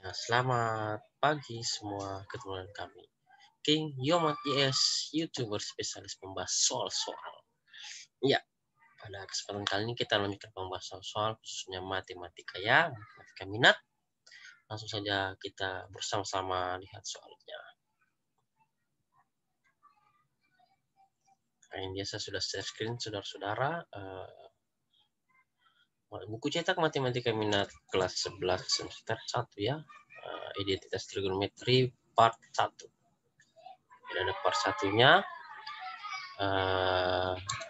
Nah, selamat pagi semua ketemuan kami. King Yomat YS, YouTuber spesialis membahas soal-soal. Ya, pada kesempatan kali ini kita lanjutkan pembahasan soal khususnya matematika ya, matematika minat. Langsung saja kita bersama-sama lihat soalnya. Nah, yang biasa sudah share screen saudara-saudara. Buku cetak matematika minat kelas 11 semester 1 ya. Identitas trigonometri part 1. Jadi ada part 1-nya.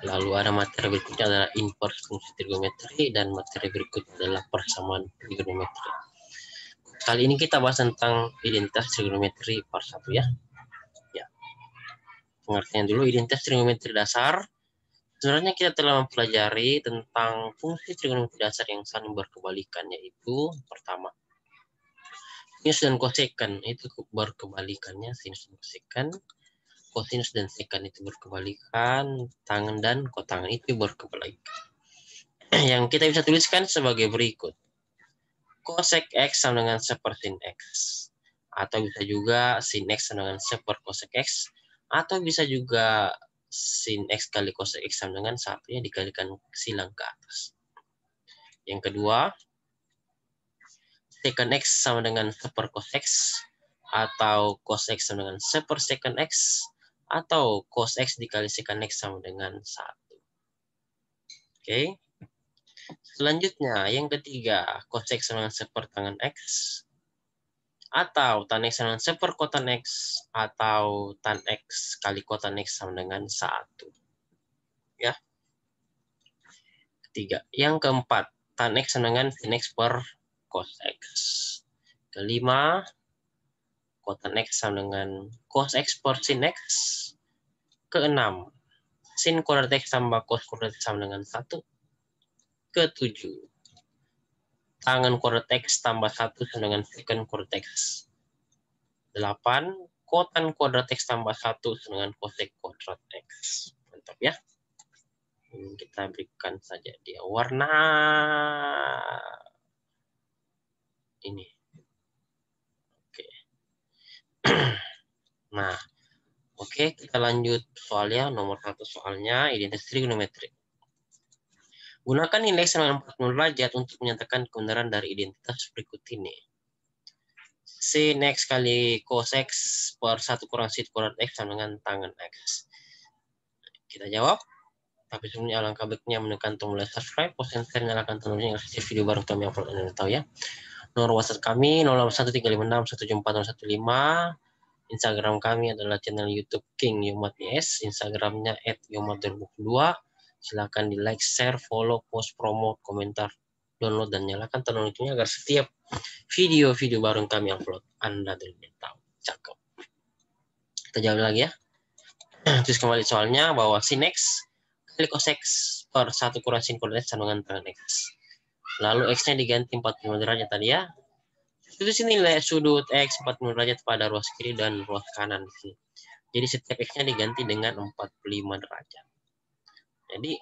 Lalu ada materi berikutnya adalah inverse fungsi trigonometri dan materi berikutnya adalah persamaan trigonometri. Kali ini kita bahas tentang identitas trigonometri part 1 ya. Pengertian dulu identitas trigonometri dasar. Sebenarnya kita telah mempelajari tentang fungsi trigonometri dasar yang saling berkebalikan, yaitu pertama sinus dan kosekan itu berkebalikannya, sinus dan kosekan. Kosinus dan sekan itu berkebalikan, tangen dan kotangen itu berkebalikan. Yang kita bisa tuliskan sebagai berikut. Cosec X sama dengan sepersin X. Atau bisa juga sin X sama dengan seper cosec X. Atau bisa juga sin X kali cosec X sama dengan 1 ya, dikalikan silang ke atas. Yang kedua, secant X sama dengan seper cos X. Atau cos X sama dengan seper secant X. Atau cos X dikali secant X sama dengan 1. Oke. Selanjutnya, yang ketiga, cos X sama dengan sepertangan X. Atau tan X sama dengan seperkotan X. Atau tan X kali kotan X sama dengan 1. Ya. Ketiga. Yang keempat, tan X sama dengan sin X per cos X. Kelima, kotan X sama dengan cos X per sin X. Keenam, sin kuadrat X tambah cos kuadrat X sama dengan 1. Ketujuh, tangen kuadrat X tambah 1 sama dengan secant kuadrat X. 8, kotan kuadrat X tambah 1 sama dengan cosec kuadrat X. Mantap ya. Kita berikan saja dia warna ini. Oke. Nah, oke, kita lanjut soalnya. Nomor 1 soalnya identitas trigonometri. Gunakan nilai sama 40 derajat untuk menyatakan kebenaran dari identitas berikut ini. Sin X kali cos X per 1 kurang sin kuadrat X sama dengan tangen X. Kita jawab. Tapi sebelumnya alangkah baiknya menekan tombol subscribe, post share, nyalakan tombelnya agar setiap video baru kami upload Anda tahu ya. Nomor WhatsApp kami 081356174115. Instagram kami adalah channel YouTube King Yomat YS, Instagramnya @yomat2022. Silakan di like, share, follow, post, promote, komentar, download dan nyalakan tombol loncengnya agar setiap video-video baru yang kami upload Anda terlebih tahu. Cakep. Kita jawab lagi ya. Terus kembali soalnya bahwa sin X kali cos X per 1 kurang sin kuadrat sama dengan tangen X. Lalu X-nya diganti 45 derajat tadi ya. Itu sini nilai sudut X 45 derajat pada ruas kiri dan ruas kanan di sini. Jadi setiap X-nya diganti dengan 45 derajat. Jadi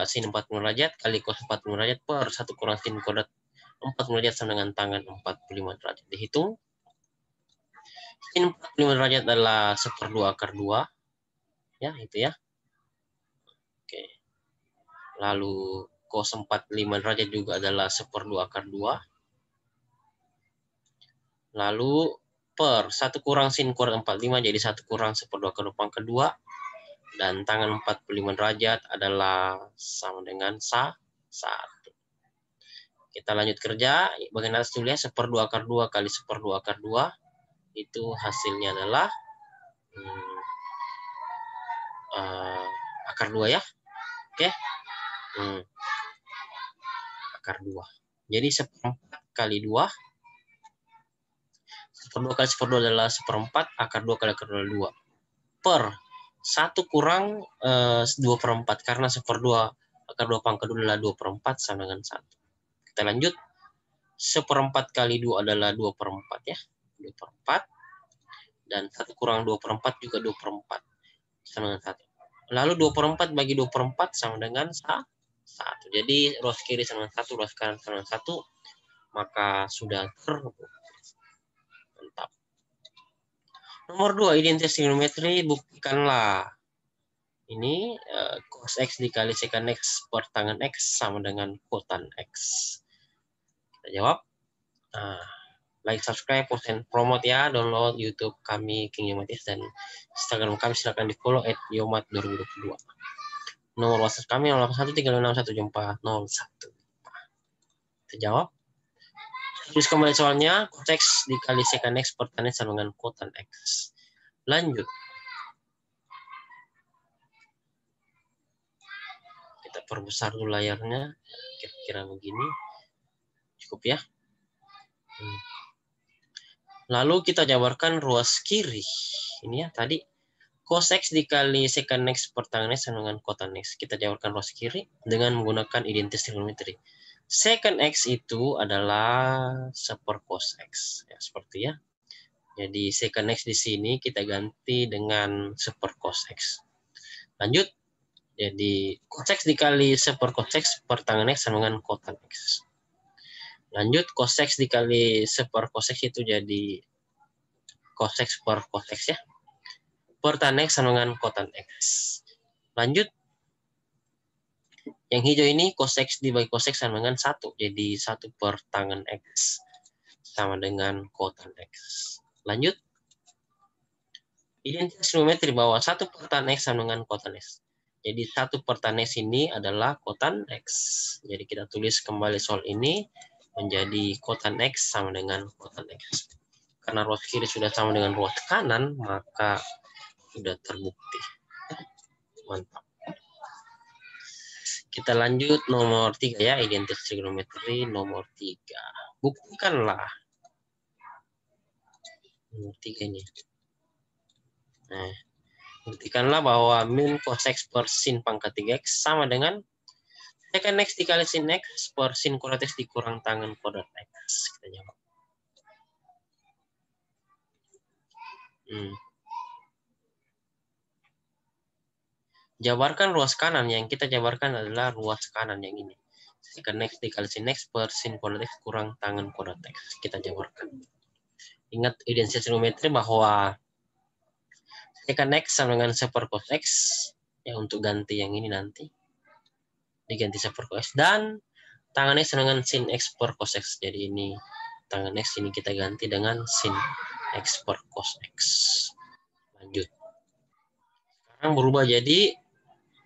sin 40 derajat kali cos 45 derajat per 1 kurang sin kuadrat 40 derajat sama dengan tangen 45 derajat. Dihitung. Sin 45 derajat adalah 1/2 akar 2. Ya, itu ya. Oke. Lalu cos 45 derajat juga adalah 1/2 akar 2. Lalu per 1 kurang sin kuadrat 45 jadi 1 kurang 1/2 akar 2 pangkat 2. Dan tangen 45 derajat adalah sama dengan 1. Kita lanjut kerja. Bagian atas dulu ya, 1/2 akar 2 kali 1/2 akar 2. Itu hasilnya adalah akar 2 ya. Oke. Akar 2. Jadi 1/4 kali 2. 1/2 kali 1/2 adalah 1/4. Akar 2 kali akar 2 adalah 2. Per 1 kurang 2/4. Karena 1/2 akar 2 pangkat 2 adalah 2/4 sama dengan 1. Kita lanjut. 1/4 kali 2 adalah 2/4 ya. 2/4. Dan 1 kurang 2/4 juga 2/4. Sama dengan 1. Lalu 2/4 bagi 2/4 sama dengan 1. Jadi ruas kiri sama dengan 1, ruas kanan sama dengan 1. Maka sudah terbukti. Nomor 2, identitas trigonometri, buktikanlah. Ini cos X dikali secant X per tangen X sama dengan kotan X. Kita jawab. Nah, like, subscribe, post, and promote ya. Download YouTube kami King Yomatis dan Instagram kami silakan di follow @yomat2022. Nomor WhatsApp kami 0813617401. Kita jawab. Terus kembali soalnya, cos X dikali secant X per tan X sama dengan kotan X. Lanjut. Kita perbesar dulu layarnya. Kira-kira begini. Cukup ya. Lalu kita jabarkan ruas kiri. Ini ya tadi. Cos X dikali secant X per tangen X sama dengan kotan X. Kita jabarkan ruas kiri dengan menggunakan identitas trigonometri. Secant X itu adalah 1 cos X. Ya, seperti ya. Jadi secant X di sini kita ganti dengan 1 cos X. Lanjut. Jadi cos X dikali 1 cos X per tangen X sama dengan kotan X. Lanjut, cos X dikali 1 cos X itu jadi cos X per cos X ya. Per tan X sama dengan kotan X. Lanjut. Yang hijau ini cos X dibagi cos X sama dengan 1. Jadi 1 per tangen X sama dengan kotan X. Lanjut. Identitas trigonometri bahwa 1 per tan X sama dengan kotan X. Jadi 1 per tan X ini adalah kotan X. Jadi kita tulis kembali soal ini menjadi kotan X sama dengan kotan X. Karena ruas kiri sudah sama dengan ruas kanan, maka sudah terbukti. Mantap. Kita lanjut nomor 3 ya, identitas trigonometri nomor 3. Buktikanlah. Nomor 3 ini. Nah, buktikanlah bahwa min cos X per sin pangkat 3X sama dengan secant X dikali sin X per sin kuadrat X dikurang tangen kuadrat X. Kita jawab. Jabarkan ruas kanan. Yang kita jabarkan adalah ruas kanan yang ini. Secant X dikali sin X per sin kuadrat X kurang tangen kuadrat X. Kita jabarkan. Ingat identitas trigonometri bahwa secant X sama dengan 1 cos X. Ya, untuk ganti yang ini nanti. Diganti 1 cos X. Dan tangan X dengan sin X per cos X. Jadi ini tangan X ini kita ganti dengan sin X per cos X. Lanjut. Sekarang berubah jadi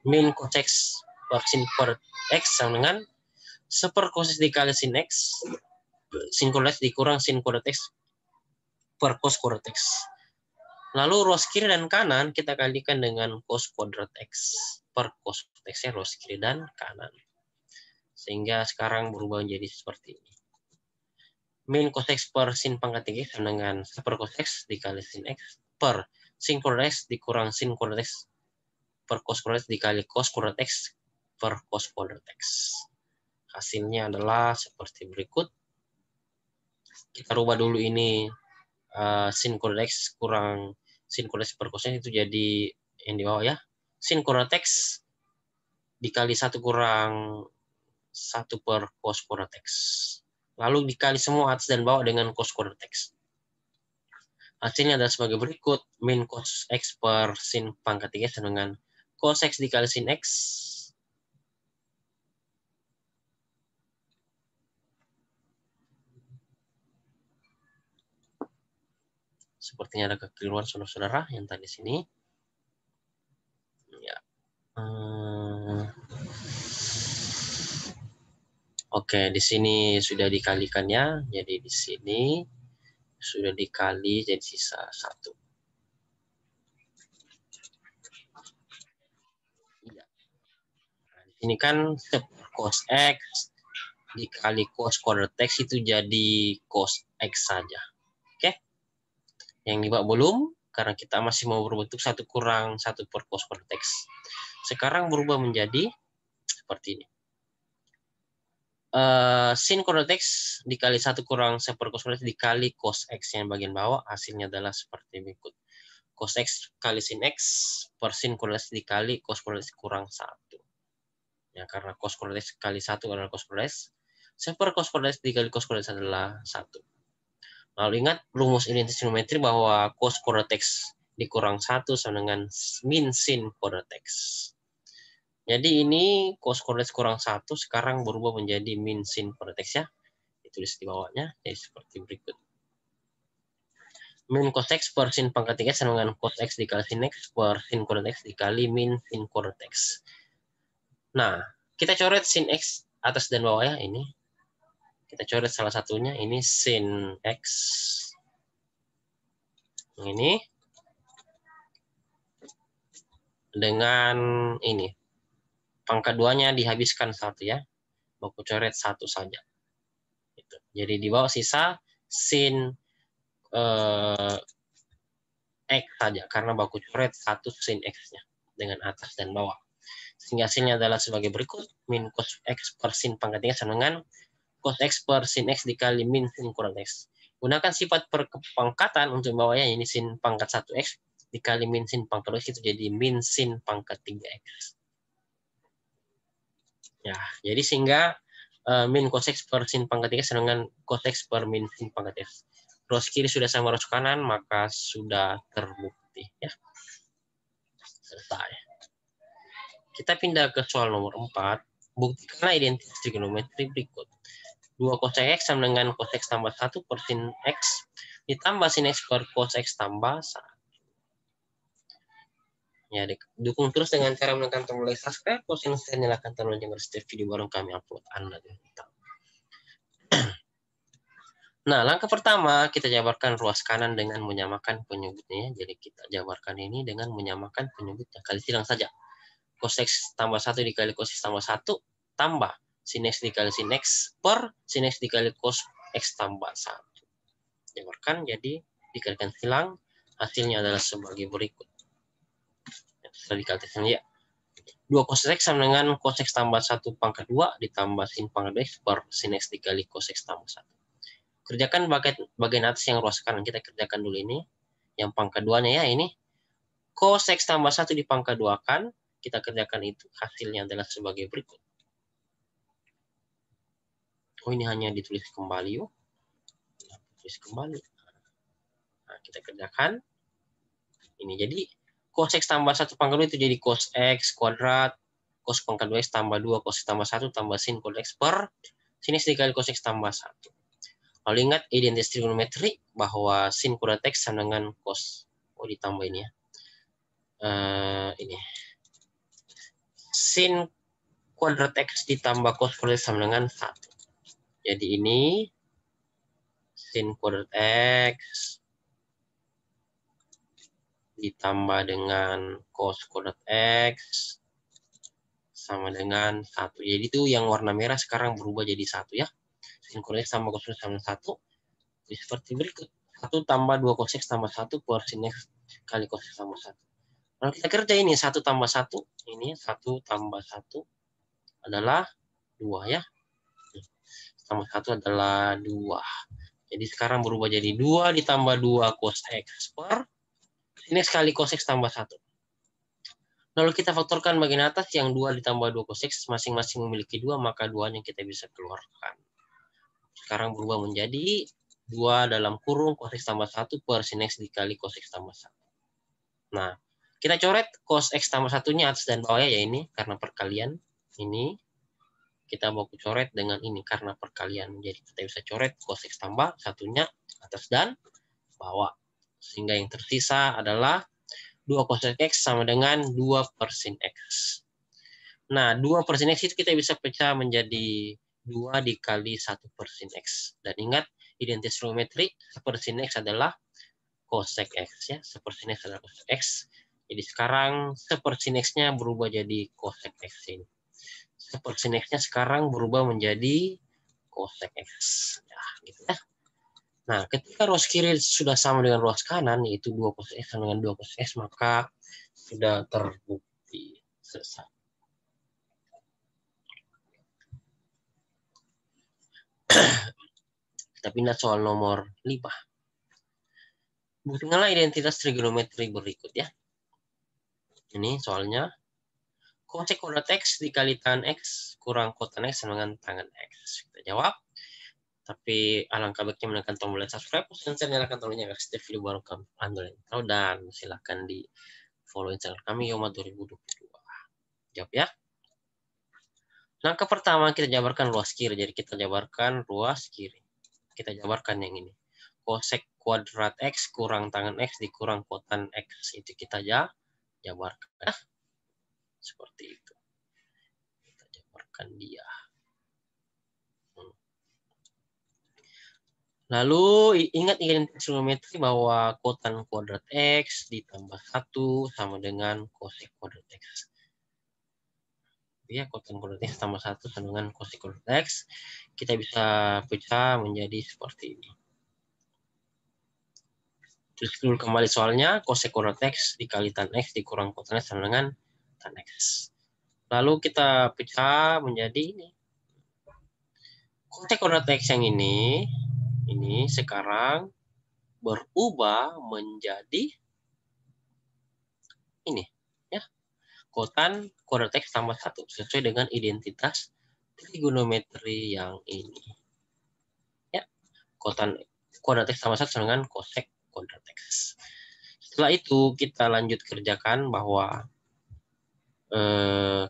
min cos X per sin per X sama dengan 1 cos X dikali sin X. Sin kuadrat X dikurang sin kuadrat X per cos kuadrat X. Lalu ruas kiri dan kanan kita kalikan dengan cos kuadrat X per cos X ya, ruas kiri dan kanan. Sehingga sekarang berubah menjadi seperti ini. Min cos X per sin pangkat 3X sama dengan 1 cos X dikali sin X per sin kuadrat X dikurang sin kuadrat X per cos kuadrat X dikali cos kuadrat X per cos kuadrat X. Hasilnya adalah seperti berikut. Kita rubah dulu ini sin kuadrat X kurang sin kuadrat X per cos X itu jadi yang di bawah ya. Sin kuadrat X dikali 1 kurang 1 per cos kuadrat X. Lalu dikali semua atas dan bawah dengan cos kuadrat X. Hasilnya adalah sebagai berikut. Min cos X per sin pangkat 3 sama dengan cos X dikali sin X. Sepertinya ada kekeliruan saudara-saudara yang tadi sini. Ya. Oke, di sini sudah dikalikannya. Jadi di sini sudah dikali jadi sisa 1. Ya. Nah, di sini kan cos X dikali cos kuadrat X itu jadi cos X saja. Oke. Yang di bawah belum, karena kita masih mau berbentuk 1 kurang 1 per cos kuadrat X. Sekarang berubah menjadi seperti ini. Sin kuadrat X dikali 1 kurang 1 per cos kuadrat X dikali cos X yang bagian bawah, hasilnya adalah seperti berikut. Cos X kali sin X per sin kuadrat X dikali cos kuadrat X kurang 1. Ya, karena cos kuadrat X kali 1 adalah cos kuadrat X. 1 per cos kuadrat X dikali cos kuadrat X adalah 1. Lalu ingat rumus identitas trigonometri bahwa cos kuadrat X dikurang 1 sama dengan min sin kuadrat X. Jadi ini cos kuadrat X kurang 1 sekarang berubah menjadi min sin kuadrat X ya. Ditulis di bawahnya, jadi seperti berikut. Min cos X per sin pangkat 3 sama dengan cos X dikali sin X per sin kuadrat X dikali min sin kuadrat X. Nah, kita coret sin X atas dan bawah ya, ini. Kita coret salah satunya, ini sin X. Ini. Dengan ini. Pangkat 2-nya dihabiskan 1 ya. Baku coret 1 saja. Gitu. Jadi di bawah sisa sin X saja. Karena baku coret 1 sin X-nya. Dengan atas dan bawah. Sehingga hasilnya adalah sebagai berikut. Min cos X per sin pangkat 3 sama dengan cos X per sin X dikali min sin kuadrat X. Gunakan sifat perpangkatan untuk bawahnya, ini sin pangkat 1X dikali min sin pangkat 2X itu jadi min sin pangkat 3X. Ya, jadi sehingga min cos X per sin pangkat 3 sama dengan cos X per min sin pangkat X. Ruas kiri sudah sama ruas kanan, maka sudah terbukti. Ya. Selesai. Kita pindah ke soal nomor 4. Buktikanlah identitas trigonometri berikut. 2 cos X sama dengan cos X tambah 1 per sin X ditambah sin X per cos X tambah 1. Ya, dukung terus dengan cara menekan tombol like, subscribe, share, dan nyalakan tombol lonceng agar setiap video baru kami upload Anda. Nah, langkah pertama kita jabarkan ruas kanan dengan menyamakan penyebutnya. Jadi kita jabarkan ini dengan menyamakan penyebutnya. Kali silang saja. Cos X tambah 1 dikali cos X tambah 1 tambah sin X dikali sin X per sin X dikali cos X tambah 1. Jabarkan, jadi dikalikan silang, hasilnya adalah sebagai berikut. Setelah dikalikan ya. 2 cos X sama dengan cos X tambah 1 pangkat 2 ditambah sin pangkat X per sin X dikali cos X tambah 1. Kerjakan bagian atas yang ruas kanan. Kita kerjakan dulu ini. Yang pangkat 2-nya ya, ini. Cos X tambah 1 di pangkat 2 kan. Kita kerjakan itu. Hasilnya adalah sebagai berikut. Oh, ini hanya ditulis kembali yuk. Tulis kembali. Nah, kita kerjakan. Ini jadi cos X tambah 1 pangkat 2 itu jadi cos X kuadrat. Cos pangkat 2X tambah 2 cos X tambah 1 tambah sin kuadrat X per sin X dikali cos X tambah 1. Lalu ingat identitas trigonometri bahwa sin kuadrat X sama dengan cos. Oh, ditambah ini ya. Ini. Sin kuadrat X ditambah cos kuadrat X sama dengan 1. Jadi ini sin kuadrat X ditambah dengan cos kuadrat X sama dengan 1. Jadi itu yang warna merah sekarang berubah jadi 1 ya. Sin kuadrat X tambah cos kuadrat X sama 1. Jadi seperti berikut. 1 tambah 2 cos X tambah 1 per sin X kali cos X tambah 1. Kalau kita kerja ini 1 tambah 1. Ini 1 tambah 1 adalah 2 ya. Tambah 1 adalah 2. Jadi sekarang berubah jadi 2 ditambah 2 cos X per sin X kali cos X tambah 1. Lalu kita faktorkan bagian atas yang 2 ditambah 2 cos X masing-masing memiliki 2, maka 2-nya kita bisa keluarkan. Sekarang berubah menjadi 2 dalam kurung cos X tambah 1 per sin X dikali cos X tambah 1. Nah, kita coret cos X tambah 1-nya atas dan bawah ya ini karena perkalian. Ini kita baku coret dengan ini karena perkalian. Jadi kita bisa coret cos X tambah 1-nya atas dan bawah. Sehingga yang tersisa adalah 2 cos X sama dengan 2 per sin X. Nah, 2 per sin X itu kita bisa pecah menjadi 2 dikali 1 per sin X. Dan ingat, identitas trigonometri per sin X adalah cosec X ya. Per sin X adalah cosec X. Jadi sekarang per sin X-nya berubah jadi cosec X ini. Per sin X-nya sekarang berubah menjadi cosec X. Ya, gitu ya. Nah, ketika ruas kiri sudah sama dengan ruas kanan, yaitu 2 cos X sama dengan 2 cos X, maka sudah terbukti. Selesai. Kita pindah soal nomor 5. Buktikanlah identitas trigonometri berikut ya. Ini soalnya. Kosek kuadrat X dikali tan X kurang kotan X sama dengan tangen X. Kita jawab. Tapi alangkah baiknya menekan tombol subscribe dan nyalakan tombolnya agar setiap video baru kami upload. Dan silahkan di follow Instagram kami Yoma 2022. Jawab ya. Langkah pertama kita jabarkan ruas kiri. Jadi kita jabarkan ruas kiri. Kita jabarkan yang ini. Kosek kuadrat X kurang tangan X dikurang kotan X. Itu kita jabarkan. Seperti itu. Kita jabarkan dia. Lalu ingat identitas trigonometri bahwa kotan kuadrat X ditambah 1 sama dengan kosek kuadrat X. Ya, kotan kuadrat X tambah 1 sama dengan kosek kuadrat X. Kita bisa pecah menjadi seperti ini. Terus dulu kembali soalnya, kosek kuadrat X dikali tan X dikurang kotan X sama dengan tan X. Lalu kita pecah menjadi ini. Kosek kuadrat X yang ini sekarang berubah menjadi ini ya, kotan kuadrat X tambah 1 sesuai dengan identitas trigonometri yang ini ya, kotan kuadrat X tambah 1 dengan kosek kuadrat X. Setelah itu kita lanjut kerjakan bahwa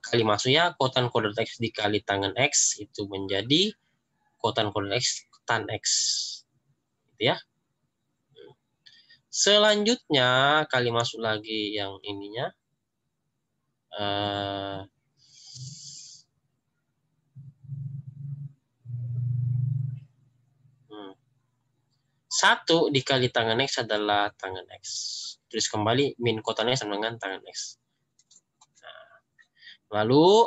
kali masuknya kotan kuadrat X dikali tangan X itu menjadi kotan kuadrat X tan X gitu ya. Selanjutnya kali masuk lagi yang ininya 1 dikali tangan X adalah tangan X. Tulis kembali min kotannya sama dengan tangan X. Nah, lalu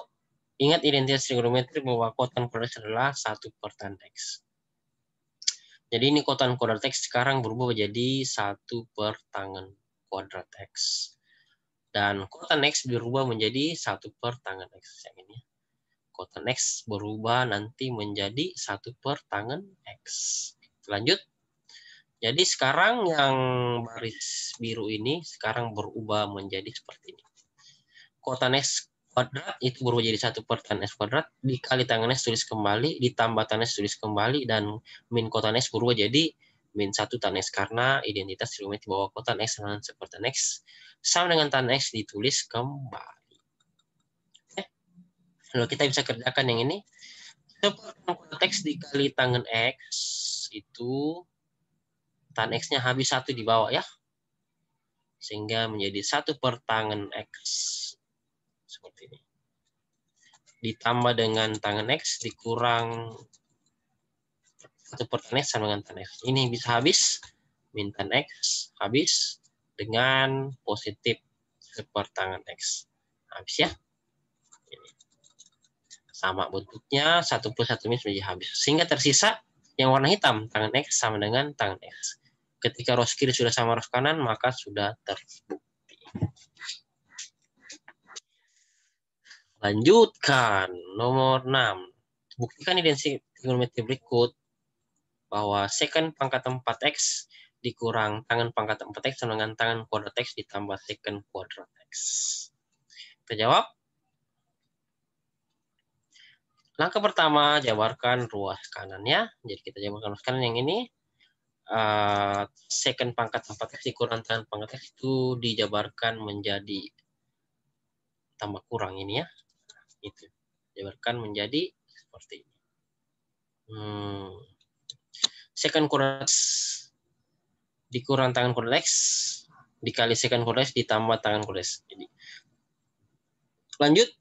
ingat identitas trigonometri bahwa kotan kuadrat X adalah 1 per tan X. Jadi ini kotan kuadrat X sekarang berubah menjadi 1 per tangan kuadrat X. Dan kotan X berubah menjadi 1 per tangan X. Yang ini. Kotan X berubah nanti menjadi 1 per tangan X. Lanjut. Jadi sekarang yang baris biru ini sekarang berubah menjadi seperti ini. Kotan X kuadrat itu berubah jadi 1 per tan X kuadrat, dikali tangan X tulis kembali, ditambah tan X tulis kembali, dan min kotan X berubah jadi min 1 tan X, karena identitas trigonometri bahwa kotan X sama dengan 1 per tan X sama dengan tan X ditulis kembali. Lalu kita bisa kerjakan yang ini. 1 per tan kuadrat X dikali tangan X itu tan X-nya habis 1 di bawah ya. Sehingga menjadi 1 per tangan X. Seperti ini. Ditambah dengan tangan X dikurang 1 per tan X sama dengan tan X. Ini bisa habis. Min tan X habis dengan positif 1 per tangan X. Habis ya. Ini. Sama bentuknya 1 plus 1 minus menjadi habis. Sehingga tersisa yang warna hitam. Tangan X sama dengan tangan X. Ketika ruas kiri sudah sama ruas kanan, maka sudah terbukti. Lanjutkan, nomor 6. Buktikan identitas trigonometri berikut bahwa secant pangkat 4x dikurang tangan pangkat 4x sama dengan tangan kuadrat x ditambah secant kuadrat x. Kita jawab. Langkah pertama, jabarkan ruas kanannya. Jadi kita jabarkan ruas kanan yang ini. Secant pangkat 4x dikurang tangan pangkat x itu dijabarkan menjadi tambah kurang ini ya. Itu jabarkan menjadi seperti ini. Secant kuadrat x dikurang tangan kuadrat x dikali secant kuadrat x ditambah tangan kuadrat x. Jadi, lanjut.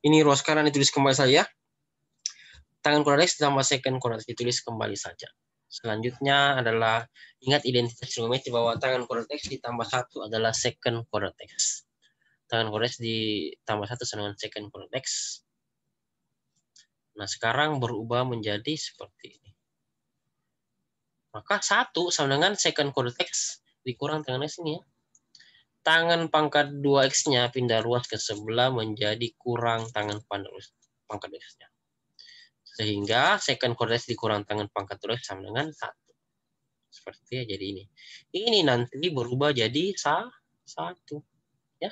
Ini ruas kanan ditulis kembali saja. Tangan kuadrat x ditambah secant kuadrat x ditulis kembali saja. Selanjutnya adalah ingat identitas trigonometri bahwa tangan kuadrat x ditambah 1 adalah secant kuadrat x. Tangan kuadrat x ditambah 1 sama dengan secant kuadrat x. Nah, sekarang berubah menjadi seperti ini. Maka 1 sama dengan secant kuadrat x dikurang tangan x ini ya. Tangan pangkat 2x-nya pindah ruas ke sebelah menjadi kurang tangan pangkat 2x-nya. Sehingga secant kuadrat x dikurang tangan pangkat 2x sama dengan 1. Seperti ya, jadi ini. Ini nanti berubah jadi 1. Ya.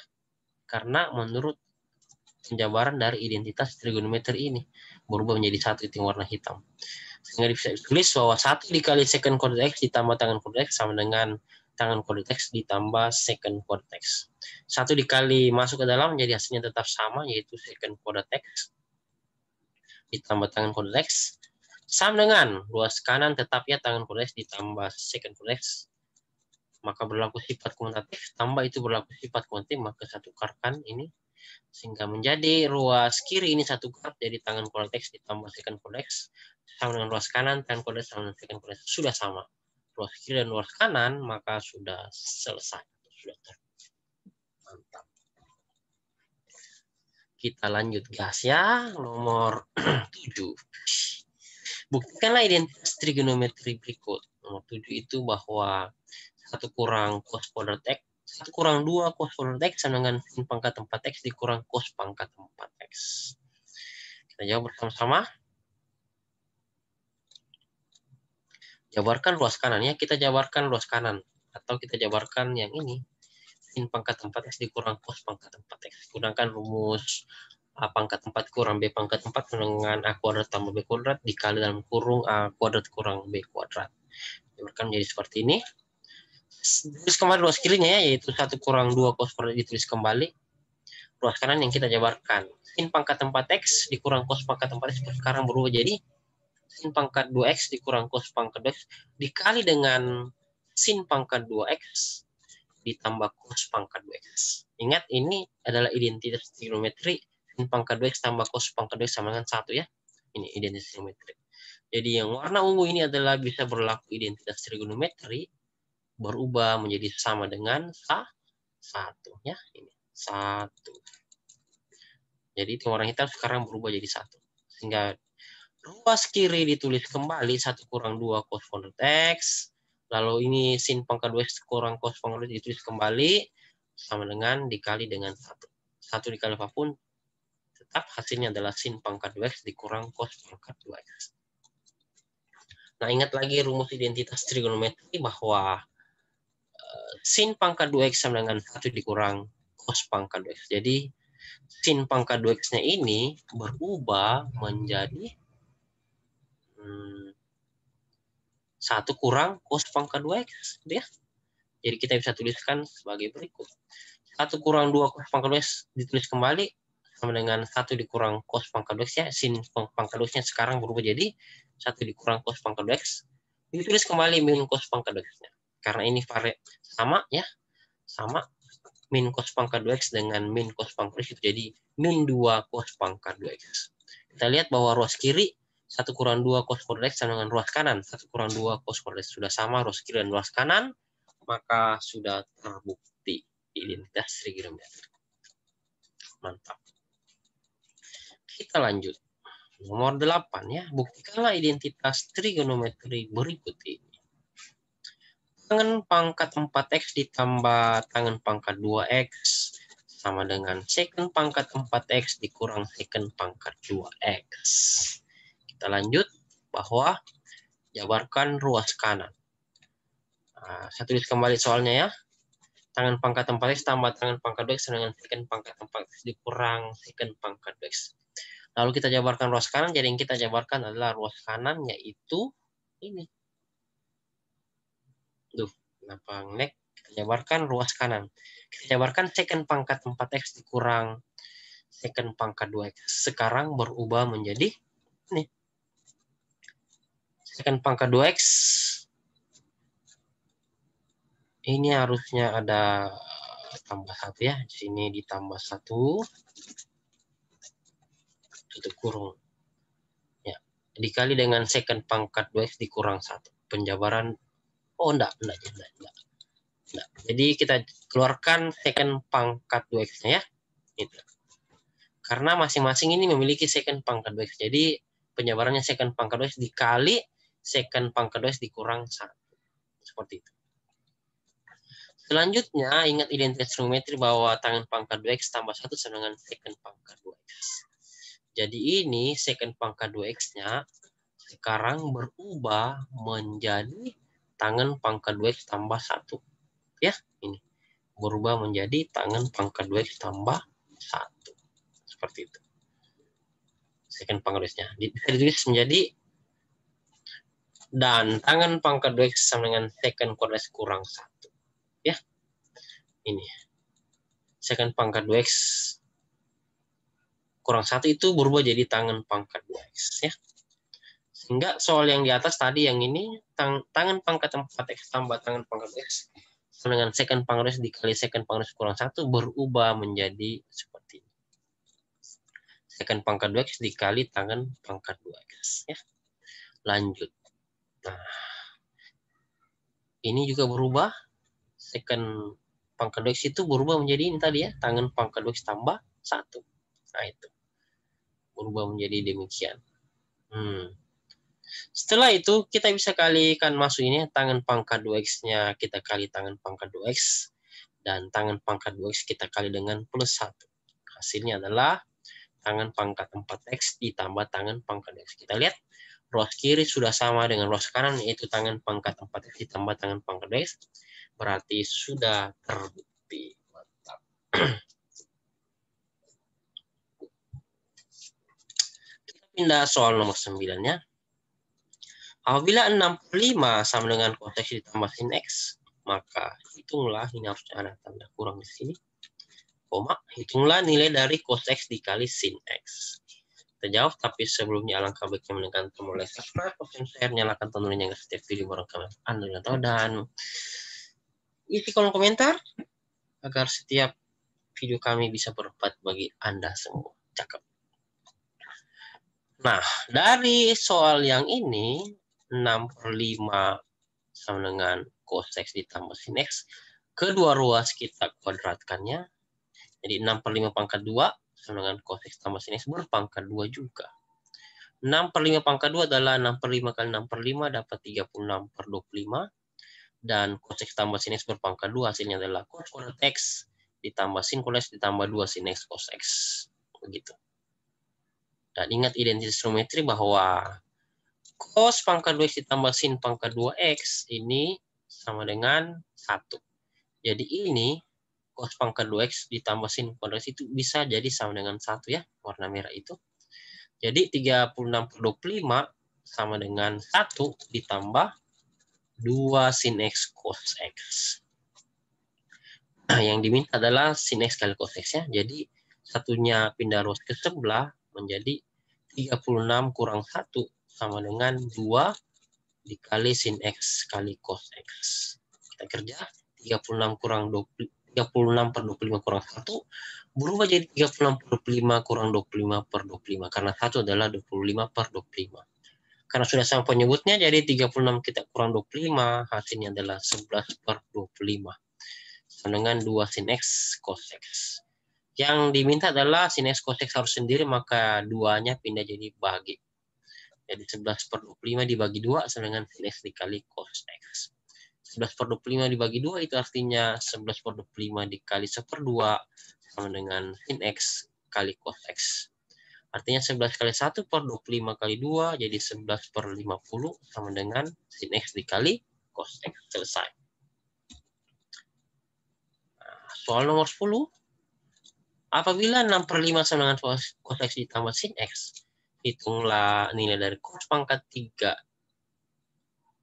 Karena menurut penjabaran dari identitas trigonometri ini berubah menjadi 1 itu yang warna hitam. Sehingga bisa ditulis bahwa 1 dikali secant kuadrat X ditambah tangen kuadrat X sama dengan tangen kuadrat X ditambah secant kuadrat X. 1 dikali masuk ke dalam jadi hasilnya tetap sama, yaitu secant kuadrat X ditambah tangen kuadrat X sama dengan ruas kanan tetap ya tangen kuadrat X ditambah secant kuadrat X. Maka berlaku sifat komutatif, tambah itu berlaku sifat komutatif, maka satu tukarkan ini sehingga menjadi ruas kiri ini 1 kuadrat, jadi tangen kuadrat X ditambah secant kuadrat X sama dengan ruas kanan tangen kuadrat sama dengan secant kuadrat X. Sudah sama ruas kiri dan ruas kanan, maka sudah selesai, sudah mantap. Kita lanjut gas ya, nomor 7. Buktikanlah identitas trigonometri berikut. Nomor 7 itu bahwa 1 kurang cos kuadrat X, 1 kurang 2 cos kuadrat X sama dengan sin pangkat 4X dikurang cos pangkat 4X. Kita jawab bersama-sama. Jabarkan ruas kanan ya, kita jabarkan ruas kanan. Atau kita jabarkan yang ini. Sin pangkat 4X dikurang cos pangkat 4X. Gunakan rumus A pangkat 4 kurang B pangkat 4 dengan A kuadrat tambah B kuadrat dikali dalam kurung A kuadrat kurang B kuadrat. Jabarkan menjadi seperti ini. Tulis kembali ruas kirinya ya, yaitu 1 kurang 2 cos kuadrat ditulis kembali. Ruas kanan yang kita jabarkan. Sin pangkat 4X dikurang cos pangkat 4X sekarang berubah jadi sin pangkat 2X dikurang cos pangkat 2X dikali dengan sin pangkat 2X ditambah cos pangkat 2X. Ingat, ini adalah identitas trigonometri. Sin pangkat 2X tambah cos pangkat 2X sama dengan 1 ya. Ini identitas trigonometri. Jadi yang warna ungu ini adalah bisa berlaku identitas trigonometri berubah menjadi sama dengan 1 ya, ini 1. Jadi warna hitam sekarang berubah jadi 1. Sehingga ruas kiri ditulis kembali 1 kurang 2 cos kuadrat X. Lalu ini sin pangkat 2X kurang cos pangkat 2X ditulis kembali sama dengan dikali dengan 1. 1 dikali apapun tetap hasilnya adalah sin pangkat 2X dikurang cos pangkat 2X. Nah, ingat lagi rumus identitas trigonometri bahwa sin pangkat 2X sama dengan 1 dikurang cos pangkat 2X. Jadi, sin pangkat 2X-nya ini berubah menjadi 1 kurang cos pangkat 2X. Ya. Jadi, kita bisa tuliskan sebagai berikut. 1 kurang 2 cos pangkat 2X ditulis kembali sama dengan 1 dikurang cos pangkat 2X ya. Sin pangkat 2X-nya sekarang berubah jadi 1 dikurang cos pangkat 2X. Ditulis kembali min cos pangkat 2X-nya. Karena ini sama ya, sama min cos pangkat 2X dengan min cos pangkat 2X itu jadi min 2 cos pangkat 2X. Kita lihat bahwa ruas kiri 1 kurang 2 cos kuadrat X sama dengan ruas kanan 1 kurang 2 cos kuadrat X sudah sama ruas kiri dan ruas kanan, maka sudah terbukti identitas trigonometri. Mantap. Kita lanjut. Nomor 8 ya, buktikanlah identitas trigonometri berikut ini. Tangen pangkat 4X ditambah tangen pangkat 2X sama dengan secant pangkat 4X dikurang secant pangkat 2X. Kita lanjut bahwa jabarkan ruas kanan. Nah, saya tulis kembali soalnya ya. Tangen pangkat 4X tambah tangen pangkat 2X sama dengan secant pangkat 4X dikurang secant pangkat 2X. Lalu kita jabarkan ruas kanan, jadi yang kita jabarkan adalah ruas kanan yaitu ini. Kenapa ngelek? Kita jabarkan ruas kanan. Kita jabarkan secant pangkat 4X dikurang secant pangkat 2X. Sekarang berubah menjadi ini. Secant pangkat 2X. Ini harusnya ada tambah 1 ya. Di sini ditambah 1. Tutup kurung. Ya. Dikali dengan secant pangkat 2X dikurang 1. Penjabaran. Oh, enggak. Nah, jadi kita keluarkan secant pangkat 2X-nya ya. Gitu. Karena masing-masing ini memiliki secant pangkat 2X. Jadi penjabarannya secant pangkat 2X dikali secant pangkat 2X dikurang 1. Seperti itu. Selanjutnya, ingat identitas trigonometri bahwa tangen pangkat 2X tambah 1 sama dengan secant pangkat 2X. Jadi ini secant pangkat 2X-nya sekarang berubah menjadi tangen pangkat 2X tambah 1. Ya, ini berubah menjadi tangen pangkat 2X tambah 1. seperti itu. Secant pangkat 2x-nya. Bisa ditulis menjadi dan tangan pangkat 2x sama dengan secant kuadrat x kurang 1. Ya, ini. Secant pangkat 2x kurang 1 itu berubah jadi tangan pangkat 2x. Ya. Sehingga soal yang di atas tadi yang ini, tangan pangkat 4x tambah tangan pangkat 2x sama dengan secant pangkat 2x dikali secant pangkat 2x kurang 1 berubah menjadi seperti ini. Secant pangkat 2x dikali tangan pangkat 2x. Ya. Lanjut. Nah, ini juga berubah. Secant pangkat 2x itu berubah menjadi ini tadi ya, tangan pangkat 2x tambah 1. Nah, itu. Berubah menjadi demikian. Setelah itu, kita bisa kalikan masuk ini, tangan pangkat 2x-nya kita kali tangan pangkat 2x, dan tangan pangkat 2x kita kali dengan plus 1. Hasilnya adalah tangan pangkat 4x ditambah tangan pangkat 2x. Kita lihat, ruas kiri sudah sama dengan ruas kanan, yaitu tangan pangkat 4x ditambah tangan pangkat 2x. Berarti sudah terbukti. Mantap. Kita pindah soal nomor 9-nya. Apabila 65 sama dengan cos x ditambah sin x, maka hitunglah, ini harusnya ada tanda kurang di sini, koma, hitunglah nilai dari cos x dikali sin x. Kita jawab, tapi sebelumnya alangkah baiknya menekan tombol like, subscribe, share, nyalakan tombol lonceng setiap video baru kami Anda tahu, dan isi kolom komentar agar setiap video kami bisa bermanfaat bagi Anda semua. Cakep. Nah, dari soal yang ini, 6/5 sama dengan cos x ditambah sin x. Kedua ruas kita kuadratkannya. Jadi 6/5 pangkat 2 sama dengan cos x tambah sin x berpangkat 2 juga. 6/5 pangkat 2 adalah 6/5 kali 6/5 dapat 36/25. Dan cos x tambah sin x berpangkat 2 hasilnya adalah cos kuadrat x ditambah sin kuadrat x ditambah 2 sin x cos x. Begitu. Dan ingat identitas trigonometri bahwa cos pangkat 2x ditambah sin pangkat 2x ini sama dengan 1. Jadi ini cos pangkat 2x ditambah sin kuadrat itu bisa jadi sama dengan 1 ya, warna merah itu. Jadi 36/25 sama dengan 1 ditambah 2 sin x cos x. Nah, yang diminta adalah sin x kali cos x ya. Jadi satunya pindah ruas ke sebelah menjadi 36 kurang 1 sama dengan 2 dikali sin x kali cos x. Kita kerja 36 per 25 kurang 1 berubah jadi 36/25 kurang 25/25 karena 1 adalah 25/25. Karena sudah sama penyebutnya jadi 36 kita kurang 25 hasilnya adalah 11/25 sama dengan 2 sin x cos x. Yang diminta adalah sin x cos x harus sendiri, maka 2-nya pindah jadi bagi. Jadi 11/25 dibagi 2 sama dengan sin x dikali cos x. 11/25 dibagi 2 itu artinya 11/25 dikali 1/2 sama dengan sin x kali cos x. Artinya 11 kali 1/25 kali 2 jadi 11/50 sama dengan sin x dikali cos x. Selesai. Nah, soal nomor 10. Apabila 6/5 sama dengan cos x ditambah sin x, hitunglah nilai dari cos pangkat 3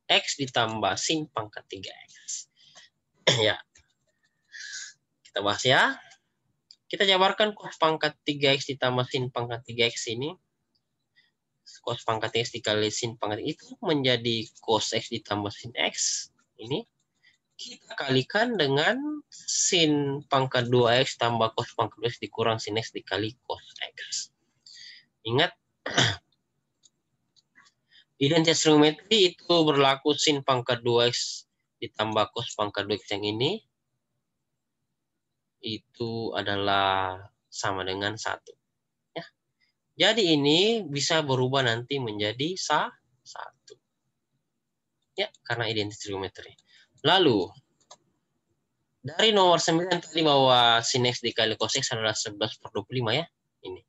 x ditambah sin pangkat 3x. Ya, kita bahas ya. Kita jabarkan cos pangkat 3x ditambah sin pangkat 3x ini. Cos pangkat x dikali sin pangkat itu menjadi cos x ditambah sin x. Ini kita kalikan dengan sin pangkat 2x tambah cos pangkat 2x dikurang sin x dikali cos x. Ingat, identitas trigonometri itu berlaku sin pangkat 2x ditambah cos pangkat 2x yang ini itu adalah sama dengan 1. Ya. Jadi ini bisa berubah nanti menjadi 1. Ya, karena identitas trigonometri. Lalu, dari nomor 9 tadi bahwa sin x dikali cos x adalah 11/25 ya. Ini.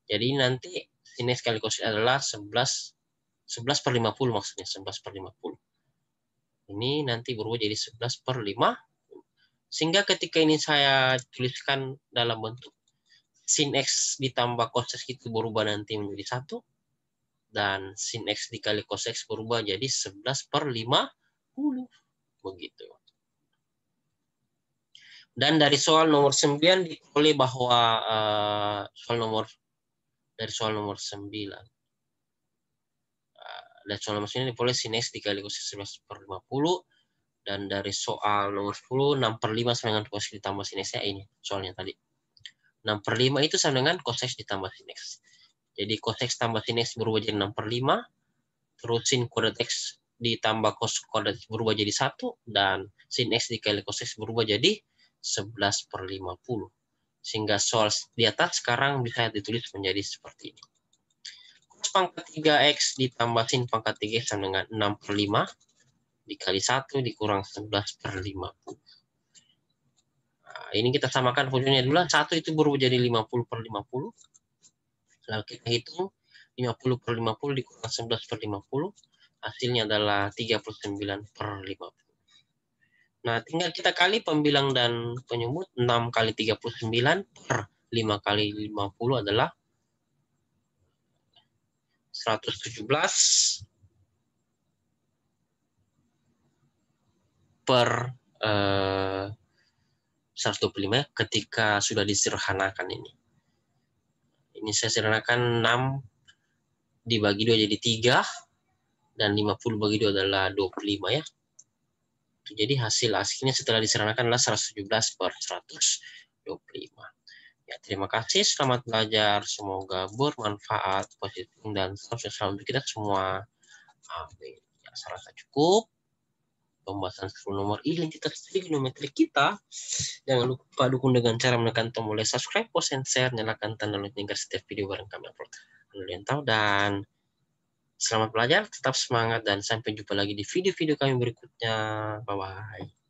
Jadi nanti sin x kali cos x adalah 11/50 maksudnya, 11/50. Ini nanti berubah jadi 11/50. Sehingga ketika ini saya tuliskan dalam bentuk sin X ditambah cos X itu berubah nanti menjadi 1. Dan sin X dikali cos X berubah jadi 11/50. Begitu. Dan dari soal nomor 9 diperoleh bahwa dari soal nomor 9. Dan soal nomor 9 diperoleh sin X dikali cos X 11/50. Dan dari soal nomor 10, 6/5 sama dengan cos X ditambah sin X. Ini soalnya tadi. 6/5 itu sama dengan cos X ditambah sin X. Jadi cos X tambah sin X berubah jadi 6/5. Terus sin kuadrat X ditambah cos kuadrat X berubah jadi 1. Dan sin X dikali cos X berubah jadi 11/50. Sehingga soal di atas sekarang bisa ditulis menjadi seperti ini. Cos pangkat 3X ditambah sin pangkat 3X sama dengan 6/5. Dikali 1 dikurang 11/50. Nah, ini kita samakan fungsinya dulu. 1 itu berubah jadi 50/50. Lalu kita hitung 50/50 dikurang 11/50. Hasilnya adalah 39/50. Nah, tinggal kita kali pembilang dan penyebut. 6 kali 39 per 5 kali 50 adalah 117 per 125 ketika sudah disederhanakan ini. Ini saya sederhanakan 6 dibagi 2 jadi 3 dan 50 bagi 2 adalah 25 ya. Jadi hasilnya setelah disederhanakan adalah 117 per 125. Ya, terima kasih, selamat belajar, semoga bermanfaat, positif dan sukses untuk kita semua. Amin. Ya, saya rasa cukup pembahasan 10 nomor identitas trigonometri kita. Jangan lupa dukung dengan cara menekan tombol subscribe, post, and share, nyalakan tanda lonceng agar setiap video bareng kami upload kalian tahu. Dan selamat belajar, tetap semangat, dan sampai jumpa lagi di video-video kami berikutnya. Bye-bye.